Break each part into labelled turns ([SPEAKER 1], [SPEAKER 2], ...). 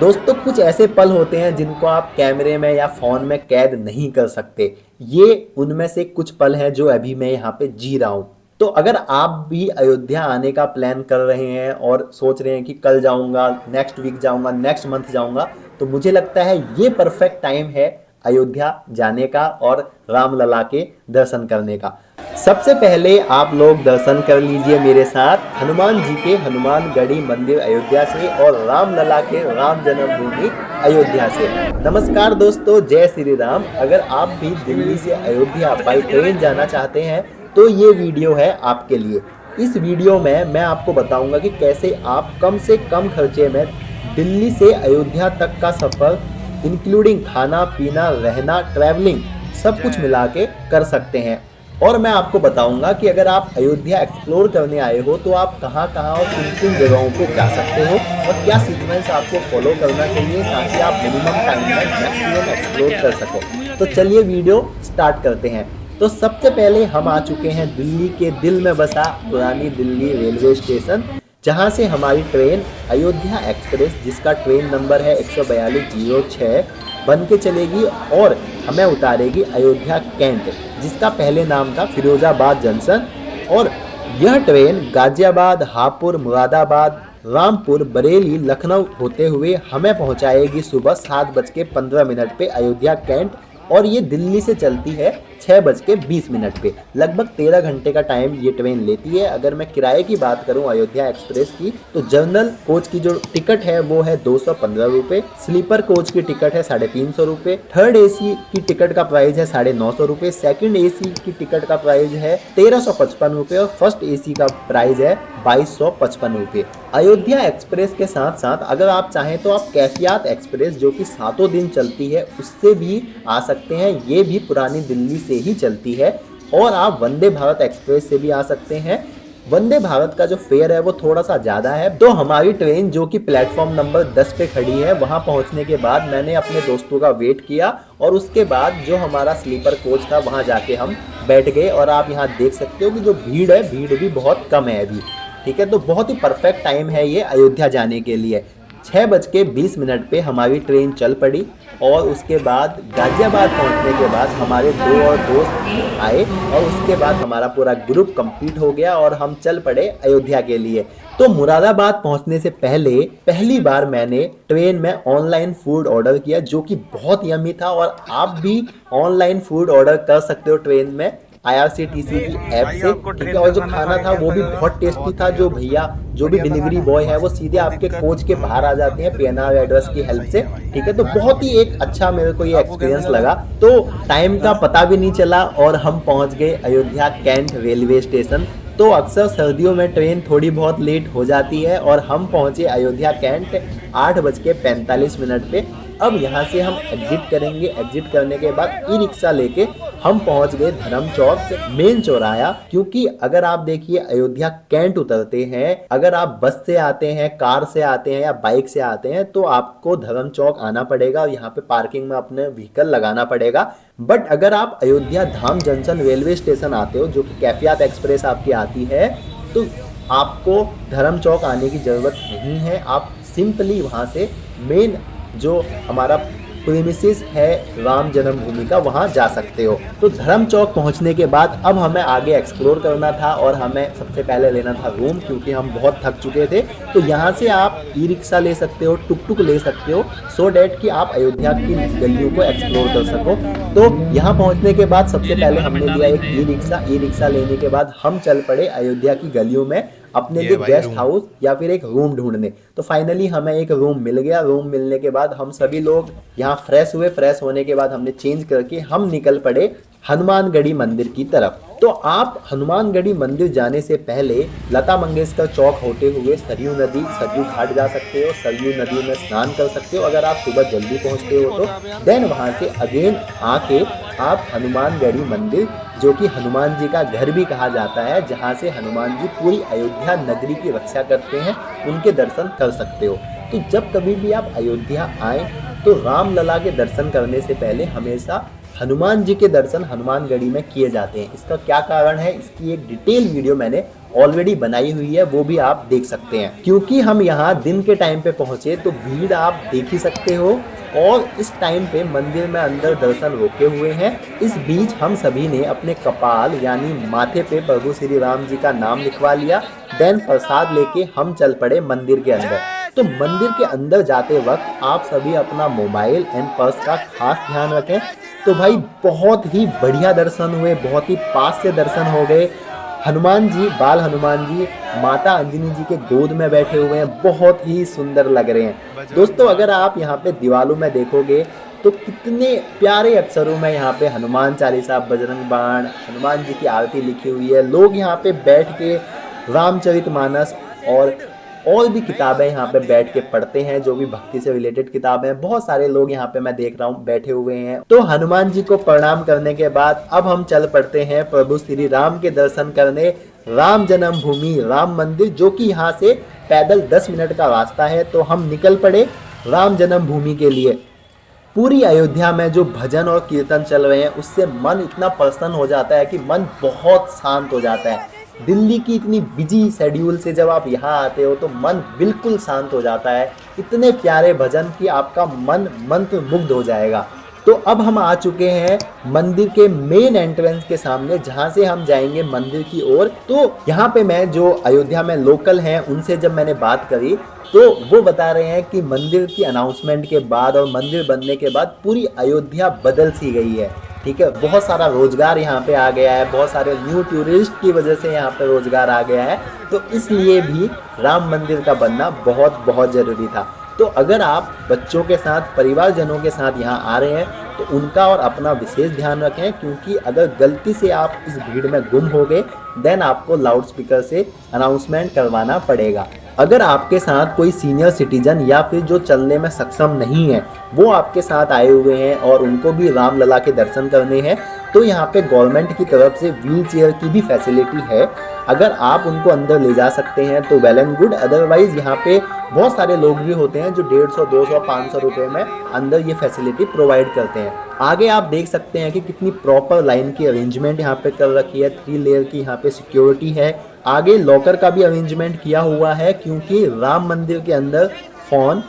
[SPEAKER 1] दोस्तों कुछ ऐसे पल होते हैं जिनको आप कैमरे में या फोन में कैद नहीं कर सकते। ये उनमें से कुछ पल हैं जो अभी मैं यहाँ पे जी रहा हूँ। तो अगर आप भी अयोध्या आने का प्लान कर रहे हैं और सोच रहे हैं कि कल जाऊंगा, नेक्स्ट वीक जाऊंगा, नेक्स्ट मंथ जाऊंगा, तो मुझे लगता है ये परफेक्ट टाइम है अयोध्या जाने का और रामलला के दर्शन करने का। सबसे पहले आप लोग दर्शन कर लीजिए मेरे साथ हनुमान जी के हनुमानगढ़ी मंदिर अयोध्या से और रामलला के राम जन्मभूमि अयोध्या से। नमस्कार दोस्तों, जय श्री राम। अगर आप भी दिल्ली से अयोध्या बाई ट्रेन जाना चाहते हैं तो ये वीडियो है आपके लिए। इस वीडियो में मैं आपको बताऊंगा कि कैसे आप कम से कम खर्चे में दिल्ली से अयोध्या तक का सफर इंक्लूडिंग खाना पीना रहना ट्रैवलिंग सब कुछ मिला के कर सकते हैं। और मैं आपको बताऊंगा कि अगर आप अयोध्या एक्सप्लोर करने आए हो तो आप कहां कहां और किन किन जगहों पे जा सकते हो और क्या सीक्वेंस आपको फॉलो करना चाहिए ताकि आप मिनिमम टाइम में मैक्सिमम एक्सप्लोर कर सको। तो चलिए वीडियो स्टार्ट करते हैं। तो सबसे पहले हम आ चुके हैं दिल्ली के दिल में बसा पुरानी दिल्ली रेलवे स्टेशन, जहां से हमारी ट्रेन अयोध्या एक्सप्रेस, जिसका ट्रेन नंबर है 14206, बन के चलेगी और हमें उतारेगी अयोध्या कैंट, जिसका पहले नाम था फिरोजाबाद जंक्शन। और यह ट्रेन गाजियाबाद, हापुड़, मुरादाबाद, रामपुर, बरेली, लखनऊ होते हुए हमें पहुंचाएगी सुबह 7:15 पे अयोध्या कैंट। और ये दिल्ली से चलती है 6:20 पे। लगभग 13 घंटे का टाइम ये ट्रेन लेती है। अगर मैं किराए की बात करूं अयोध्या एक्सप्रेस की, तो जनरल कोच की जो टिकट है वो है 215 रुपये, स्लीपर कोच की टिकट है 350 रुपये, थर्ड एसी की टिकट का प्राइस है 950 रुपये, सेकंड एसी की टिकट का प्राइस है 1355 रुपये और फर्स्ट एसी का प्राइस है 2255 रुपये। अयोध्या एक्सप्रेस के साथ साथ अगर आप चाहें तो आप कैफियत एक्सप्रेस, जो कि 7 दिन चलती है, उससे भी आ सकते हैं। ये भी पुरानी दिल्ली से ही चलती है। और आप वंदे भारत एक्सप्रेस से भी आ सकते हैं। वंदे भारत का जो फेयर है वो थोड़ा सा ज़्यादा है। तो हमारी ट्रेन जो कि प्लेटफॉर्म नंबर 10 पे खड़ी है, वहाँ पहुँचने के बाद मैंने अपने दोस्तों का वेट किया और उसके बाद जो हमारा स्लीपर कोच था वहाँ जाके हम बैठ गए। और आप यहाँ देख सकते हो कि जो भीड़ है, भीड़ भी बहुत कम है अभी। ठीक है, तो बहुत ही परफेक्ट टाइम है ये अयोध्या जाने के लिए। 6:20 पे हमारी ट्रेन चल पड़ी और उसके बाद गाजियाबाद पहुंचने के बाद हमारे 2 और दोस्त आए और उसके बाद हमारा पूरा ग्रुप कंप्लीट हो गया और हम चल पड़े अयोध्या के लिए। तो मुरादाबाद पहुंचने से पहले पहली बार मैंने ट्रेन में ऑनलाइन फूड ऑर्डर किया, जो कि बहुत यम्मी था। और आप भी ऑनलाइन फूड ऑर्डर कर सकते हो ट्रेन में IRCTC की ऐप से। ठीक है, और जो खाना था वो भी बहुत टेस्टी था। जो भैया जो भी डिलीवरी बॉय है वो सीधे आपके कोच के बाहर आ जाते हैं PNR एड्रेस की हेल्प से। ठीक है, तो बहुत ही एक अच्छा मेरे को ये एक्सपीरियंस लगा। तो टाइम का पता भी नहीं चला और हम पहुंच गए अयोध्या कैंट रेलवे स्टेशन। तो अक्सर सर्दियों में ट्रेन थोड़ी बहुत लेट हो जाती है और हम पहुंचे अयोध्या कैंट 8:45 पे। अब यहाँ से हम एग्जिट करेंगे। एग्जिट करने के बाद ई रिक्शा लेके हम पहुँच गए धर्म चौक मेन चौराया। क्योंकि अगर आप देखिए अयोध्या कैंट उतरते हैं, अगर आप बस से आते हैं, कार से आते हैं या बाइक से आते हैं, तो आपको धर्म चौक आना पड़ेगा और यहाँ पे पार्किंग में अपने व्हीकल लगाना पड़ेगा। बट अगर आप अयोध्या धाम जंक्शन रेलवे स्टेशन आते हो, जो कि कैफियत एक्सप्रेस आपकी आती है, तो आपको धर्म चौक आने की ज़रूरत नहीं है। आप सिंपली वहाँ से मेन जो हमारा प्रीमिसेस है राम जन्मभूमि का, वहाँ जा सकते हो। तो धर्म चौक पहुँचने के बाद अब हमें आगे एक्सप्लोर करना था और हमें सबसे पहले लेना था रूम, क्योंकि हम बहुत थक चुके थे। तो यहाँ से आप ई रिक्शा ले सकते हो, टुक टुक ले सकते हो, सो डैट कि आप अयोध्या की गलियों को एक्सप्लोर कर सको। तो यहाँ पहुँचने के बाद सबसे पहले हमने लिया एक ई रिक्शा। ई रिक्शा लेने के बाद हम चल पड़े अयोध्या की गलियों में अपने लिए गेस्ट हाउस या फिर एक रूम ढूंढने। तो फाइनली हमें एक रूम मिल गया। रूम मिलने के बाद हम सभी लोग यहाँ फ्रेश हुए। फ्रेश होने के बाद हमने चेंज करके हम निकल पड़े हनुमानगढ़ी मंदिर की तरफ। तो आप हनुमानगढ़ी मंदिर जाने से पहले लता मंगेशकर चौक होते हुए सरयू नदी, सरयू घाट जा सकते हो। सरयू नदी में स्नान कर सकते हो अगर आप सुबह जल्दी पहुँचते हो तो। देन वहाँ से अगेन आके आप हनुमानगढ़ी मंदिर, जो कि हनुमान जी का घर भी कहा जाता है, जहाँ से हनुमान जी पूरी अयोध्या नगरी की रक्षा करते हैं, उनके दर्शन कर सकते हो। तो जब कभी भी आप अयोध्या आए तो रामलला के दर्शन करने से पहले हमेशा हनुमान जी के दर्शन हनुमानगढ़ी में किए जाते हैं। इसका क्या कारण है, इसकी एक डिटेल वीडियो मैंने ऑलरेडी बनाई हुई है वो भी आप देख सकते हैं। क्योंकि हम यहाँ दिन के टाइम पे पहुंचे तो भीड़ आप देख ही सकते हो, और इस टाइम पे मंदिर में अंदर दर्शन रोके हुए हैं। इस बीच हम सभी ने अपने कपाल यानी माथे पे प्रभु श्री राम जी का नाम लिखवा लिया। देन प्रसाद लेके हम चल पड़े मंदिर के अंदर। तो मंदिर के अंदर जाते वक्त आप सभी अपना मोबाइल एंड पर्स का खास ध्यान रखें। तो भाई बहुत ही बढ़िया दर्शन हुए, बहुत ही पास से दर्शन हो गए। हनुमान जी, बाल हनुमान जी माता अंजनी जी के गोद में बैठे हुए हैं, बहुत ही सुंदर लग रहे हैं। दोस्तों अगर आप यहाँ पे दीवालों में देखोगे तो कितने प्यारे अक्षरों में यहाँ पे हनुमान चालीसा, बजरंग बाण, हनुमान जी की आरती लिखी हुई है। लोग यहाँ पे बैठ के रामचरितमानस और भी किताबें यहाँ पे बैठ के पढ़ते हैं, जो भी भक्ति से रिलेटेड किताबें हैं। बहुत सारे लोग यहाँ पे मैं देख रहा हूँ बैठे हुए हैं। तो हनुमान जी को प्रणाम करने के बाद अब हम चल पड़ते हैं प्रभु श्री राम के दर्शन करने राम जन्मभूमि राम मंदिर, जो कि यहाँ से पैदल 10 मिनट का रास्ता है। तो हम निकल पड़े राम जन्मभूमि के लिए। पूरी अयोध्या में जो भजन और कीर्तन चल रहे हैं उससे मन इतना प्रसन्न हो जाता है कि मन बहुत शांत हो जाता है। दिल्ली की इतनी बिजी शेड्यूल से जब आप यहाँ आते हो तो मन बिल्कुल शांत हो जाता है। इतने प्यारे भजन कि आपका मन मंत्र मुग्ध हो जाएगा। तो अब हम आ चुके हैं मंदिर के मेन एंट्रेंस के सामने, जहाँ से हम जाएंगे मंदिर की ओर। तो यहाँ पे मैं जो अयोध्या में लोकल हैं उनसे जब मैंने बात करी तो वो बता रहे हैं कि मंदिर की अनाउंसमेंट के बाद और मंदिर बनने के बाद पूरी अयोध्या बदल सी गई है। ठीक है, बहुत सारा रोजगार यहाँ पे आ गया है, बहुत सारे न्यू टूरिस्ट की वजह से यहाँ पे रोजगार आ गया है। तो इसलिए भी राम मंदिर का बनना बहुत बहुत ज़रूरी था। तो अगर आप बच्चों के साथ, परिवारजनों के साथ यहाँ आ रहे हैं तो उनका और अपना विशेष ध्यान रखें, क्योंकि अगर गलती से आप इस भीड़ में गुम हो गए देन आपको लाउड स्पीकर से अनाउंसमेंट करवाना पड़ेगा। अगर आपके साथ कोई सीनियर सिटीजन या फिर जो चलने में सक्षम नहीं है वो आपके साथ आए हुए हैं और उनको भी रामलला के दर्शन करने हैं, तो यहाँ पे गवर्नमेंट की तरफ से व्हील चेयर की भी फैसिलिटी है। अगर आप उनको अंदर ले जा सकते हैं तो वेल एंड गुड, अदरवाइज यहाँ पे बहुत सारे लोग भी होते हैं जो 150, 200, 500 रुपये में अंदर ये फैसिलिटी प्रोवाइड करते हैं। आगे आप देख सकते हैं कि कितनी प्रॉपर लाइन की अरेंजमेंट यहाँ पे कर रखी है। 3 लेयर की यहाँ पे सिक्योरिटी है। आगे लॉकर का भी अरेंजमेंट किया हुआ है, क्योंकि राम मंदिर के अंदर फ़ोन,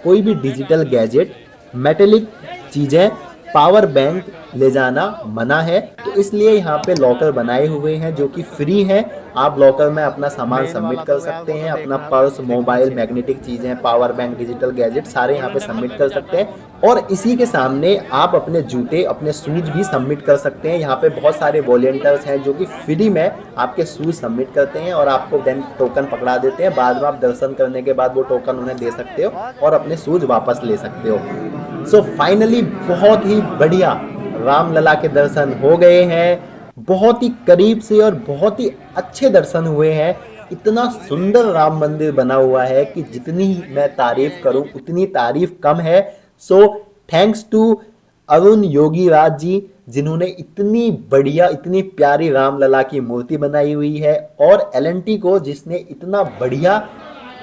[SPEAKER 1] कोई भी डिजिटल गैजेट, मेटेलिक चीज़ें, पावर बैंक ले जाना मना है। तो इसलिए यहाँ पे लॉकर बनाए हुए हैं जो कि फ्री है। आप लॉकर में अपना सामान सबमिट कर सकते हैं, अपना पर्स, मोबाइल, मैग्नेटिक चीज़ें, पावर बैंक, डिजिटल गैजेट सारे यहाँ पे सबमिट कर सकते हैं। और इसी के सामने आप अपने जूते, अपने शूज भी सबमिट कर सकते हैं। यहाँ पे बहुत सारे वॉलेंटियर्स हैं जो कि फ्री में आपके शूज सबमिट करते हैं और आपको देन टोकन पकड़ा देते हैं। बाद में आप दर्शन करने के बाद वो टोकन उन्हें दे सकते हो और अपने शूज वापस ले सकते हो। सो फाइनली बहुत ही बढ़िया रामलला के दर्शन हो गए हैं। बहुत ही करीब से और बहुत ही अच्छे दर्शन हुए हैं। इतना सुंदर राम मंदिर बना हुआ है कि जितनी मैं तारीफ करूं उतनी तारीफ कम है। सो थैंक्स टू अरुण योगी राज जी, जिन्होंने इतनी बढ़िया, इतनी प्यारी रामलला की मूर्ति बनाई हुई है, और एल&टी को जिसने इतना बढ़िया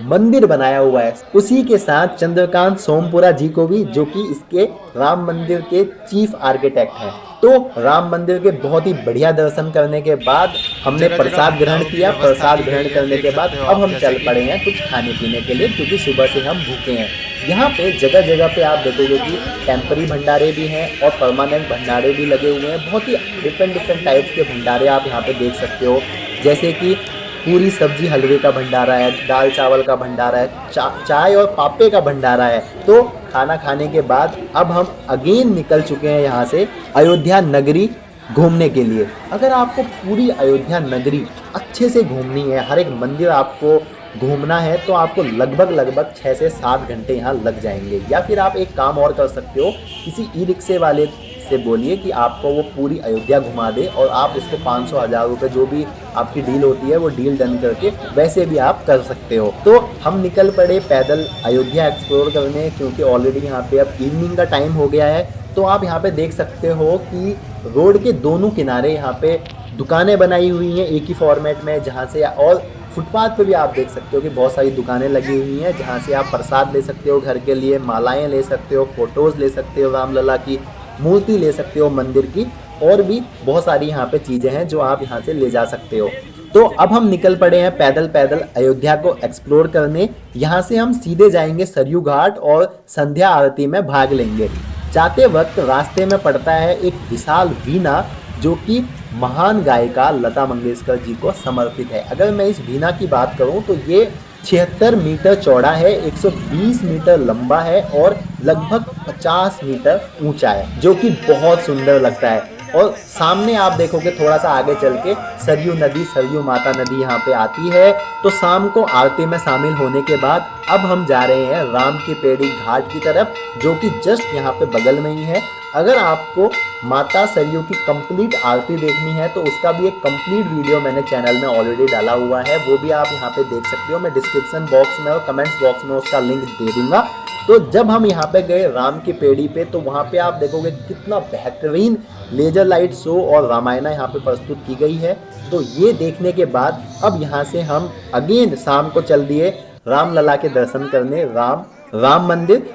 [SPEAKER 1] मंदिर बनाया हुआ है। उसी के साथ चंद्रकांत सोमपुरा जी को भी, जो कि इसके राम मंदिर के चीफ आर्किटेक्ट हैं। तो राम मंदिर के बहुत ही बढ़िया दर्शन करने के बाद हमने प्रसाद ग्रहण किया। प्रसाद ग्रहण करने के बाद अब हम चल पड़े हैं कुछ खाने पीने के लिए, क्योंकि सुबह से हम भूखे हैं। यहाँ पे जगह जगह पे आप देखोगे कि टेम्पररी भंडारे भी हैं और परमानेंट भंडारे भी लगे हुए हैं। बहुत ही डिफरेंट टाइप्स के भंडारे आप यहाँ पे देख सकते हो, जैसे कि पूरी सब्जी हलवे का भंडारा है, दाल चावल का भंडारा है, चाय और पापे का भंडारा है। तो खाना खाने के बाद अब हम अगेन निकल चुके हैं यहाँ से अयोध्या नगरी घूमने के लिए। अगर आपको पूरी अयोध्या नगरी अच्छे से घूमनी है, हर एक मंदिर आपको घूमना है, तो आपको लगभग 6 से 7 घंटे यहाँ लग जाएंगे। या फिर आप एक काम और कर सकते हो, किसी ई रिक्शे वाले से बोलिए कि आपको वो पूरी अयोध्या घुमा दे और आप उसको 500, 1000 रुपये जो भी आपकी डील होती है वो डील डन करके वैसे भी आप कर सकते हो। तो हम निकल पड़े पैदल अयोध्या एक्सप्लोर करने, क्योंकि ऑलरेडी यहाँ पे अब इवनिंग का टाइम हो गया है। तो आप यहाँ पे देख सकते हो कि रोड के दोनों किनारे यहाँ पे दुकानें बनाई हुई हैं एक ही फॉर्मेट में, जहाँ से, और फुटपाथ पे भी आप देख सकते हो कि बहुत सारी दुकानें लगी हुई हैं, जहाँ से आप प्रसाद ले सकते हो घर के लिए, मालाएं ले सकते हो, फोटोज़ ले सकते हो, रामलला की मूर्ति ले सकते हो मंदिर की, और भी बहुत सारी यहाँ पे चीज़ें हैं जो आप यहाँ से ले जा सकते हो। तो अब हम निकल पड़े हैं पैदल पैदल अयोध्या को एक्सप्लोर करने। यहाँ से हम सीधे जाएंगे सरयू घाट और संध्या आरती में भाग लेंगे। जाते वक्त रास्ते में पड़ता है एक विशाल वीणा, जो कि महान गायिका लता मंगेशकर जी को समर्पित है। अगर मैं इस वीणा की बात करूं तो ये 76 मीटर चौड़ा है, 120 मीटर लंबा है और लगभग 50 मीटर ऊंचा है, जो कि बहुत सुंदर लगता है। और सामने आप देखोगे थोड़ा सा आगे चल के सरयू नदी, सरयू माता नदी यहाँ पे आती है। तो शाम को आरती में शामिल होने के बाद अब हम जा रहे हैं राम की पेड़ी घाट की तरफ, जो कि जस्ट यहाँ पे बगल में ही है। अगर आपको माता सरयू की कंप्लीट आरती देखनी है तो उसका भी एक कंप्लीट वीडियो मैंने चैनल में ऑलरेडी डाला हुआ है, वो भी आप यहाँ पे देख सकते हो। मैं डिस्क्रिप्शन बॉक्स में और कमेंट्स बॉक्स में उसका लिंक दे दूंगा। तो जब हम यहाँ पे गए राम की पेड़ी पे, तो वहाँ पे आप देखोगे कितना बेहतरीन लेजर लाइट शो और रामायण यहाँ पे प्रस्तुत की गई है। तो ये देखने के बाद अब यहाँ से हम अगेन शाम को चल दिए रामलला के दर्शन करने राम मंदिर।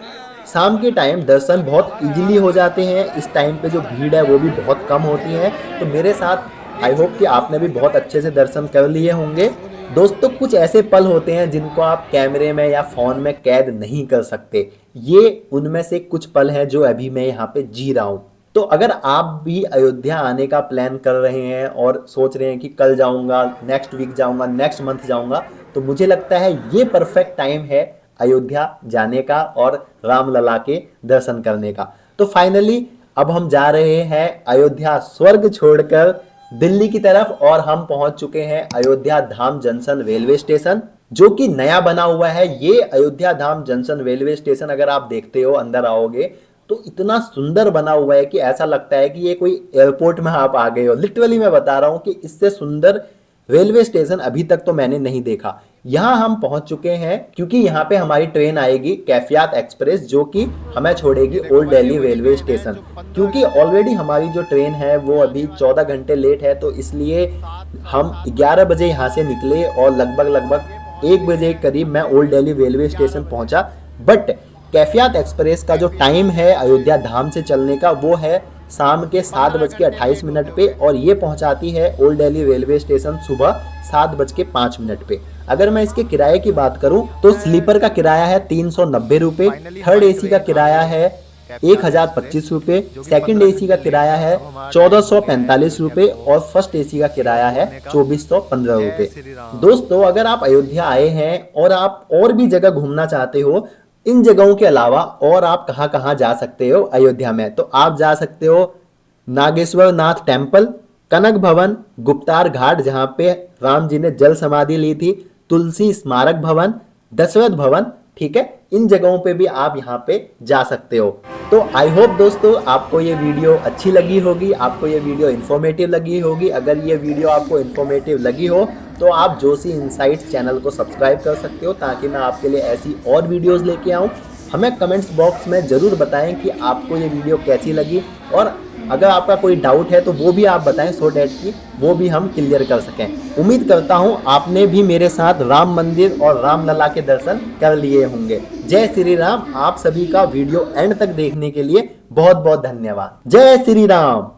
[SPEAKER 1] शाम के टाइम दर्शन बहुत इजीली हो जाते हैं। इस टाइम पे जो भीड़ है वो भी बहुत कम होती है। तो मेरे साथ आई होप कि आपने भी बहुत अच्छे से दर्शन कर लिए होंगे। दोस्तों, कुछ ऐसे पल होते हैं जिनको आप कैमरे में या फ़ोन में कैद नहीं कर सकते। ये उनमें से कुछ पल हैं जो अभी मैं यहाँ पे जी रहा हूँ। तो अगर आप भी अयोध्या आने का प्लान कर रहे हैं और सोच रहे हैं कि कल जाऊँगा, नेक्स्ट वीक जाऊँगा, नेक्स्ट मंथ जाऊँगा, तो मुझे लगता है ये परफेक्ट टाइम है अयोध्या जाने का और रामलला के दर्शन करने का। तो फाइनली अब हम जा रहे हैं अयोध्या स्वर्ग छोड़कर दिल्ली की तरफ, और हम पहुंच चुके हैं अयोध्या धाम जंक्शन रेलवे स्टेशन, जो कि नया बना हुआ है। ये अयोध्या धाम जंक्शन रेलवे स्टेशन अगर आप देखते हो, अंदर आओगे तो इतना सुंदर बना हुआ है कि ऐसा लगता है कि ये कोई एयरपोर्ट में आप आ गए हो। लिटरली मैं बता रहा हूँ कि इससे सुंदर रेलवे स्टेशन अभी तक तो मैंने नहीं देखा। यहाँ हम पहुंच चुके हैं क्योंकि यहाँ पे हमारी ट्रेन आएगी कैफियत एक्सप्रेस, जो कि हमें छोड़ेगी ओल्ड दिल्ली रेलवे स्टेशन। क्योंकि ऑलरेडी हमारी जो ट्रेन है वो अभी 14 घंटे लेट है, तो इसलिए हम 11 बजे यहाँ से निकले और लगभग 1 बजे के करीब मैं ओल्ड दिल्ली रेलवे स्टेशन पहुंचा। बट कैफियत एक्सप्रेस का जो टाइम है अयोध्या धाम से चलने का वो है शाम के 7:28 पे, और ये पहुंचाती है ओल्ड दिल्ली रेलवे स्टेशन सुबह 7:05 पे। अगर मैं इसके किराए की बात करूं तो स्लीपर का किराया है 390 रुपये, थर्ड एसी का किराया है 1025 रुपये, सेकेंड एसी का किराया है 1445 रुपये और फर्स्ट एसी का किराया है 2415 रुपये। दोस्तों, अगर आप अयोध्या आए हैं और आप और भी जगह घूमना चाहते हो, इन जगहों के अलावा और आप कहाँ जा सकते हो अयोध्या में, तो आप जा सकते हो नागेश्वर नाथ टेम्पल, कनक भवन, गुप्तार घाट जहाँ पे राम जी ने जल समाधि ली थी, तुलसी स्मारक भवन, दशरथ भवन। ठीक है, इन जगहों पे भी आप यहाँ पे जा सकते हो। तो आई होप दोस्तों आपको ये वीडियो अच्छी लगी होगी, आपको ये वीडियो इन्फॉर्मेटिव लगी होगी। अगर ये वीडियो आपको इन्फॉर्मेटिव लगी हो तो आप जोशी इनसाइट्स चैनल को सब्सक्राइब कर सकते हो, ताकि मैं आपके लिए ऐसी और वीडियोस लेके आऊँ। हमें कमेंट्स बॉक्स में ज़रूर बताएं कि आपको ये वीडियो कैसी लगी, और अगर आपका कोई डाउट है तो वो भी आप बताएं, सो डैट कि वो भी हम क्लियर कर सकें। उम्मीद करता हूँ आपने भी मेरे साथ राम मंदिर और रामलला के दर्शन कर लिए होंगे। जय श्री राम। आप सभी का वीडियो एंड तक देखने के लिए बहुत बहुत धन्यवाद। जय श्री राम।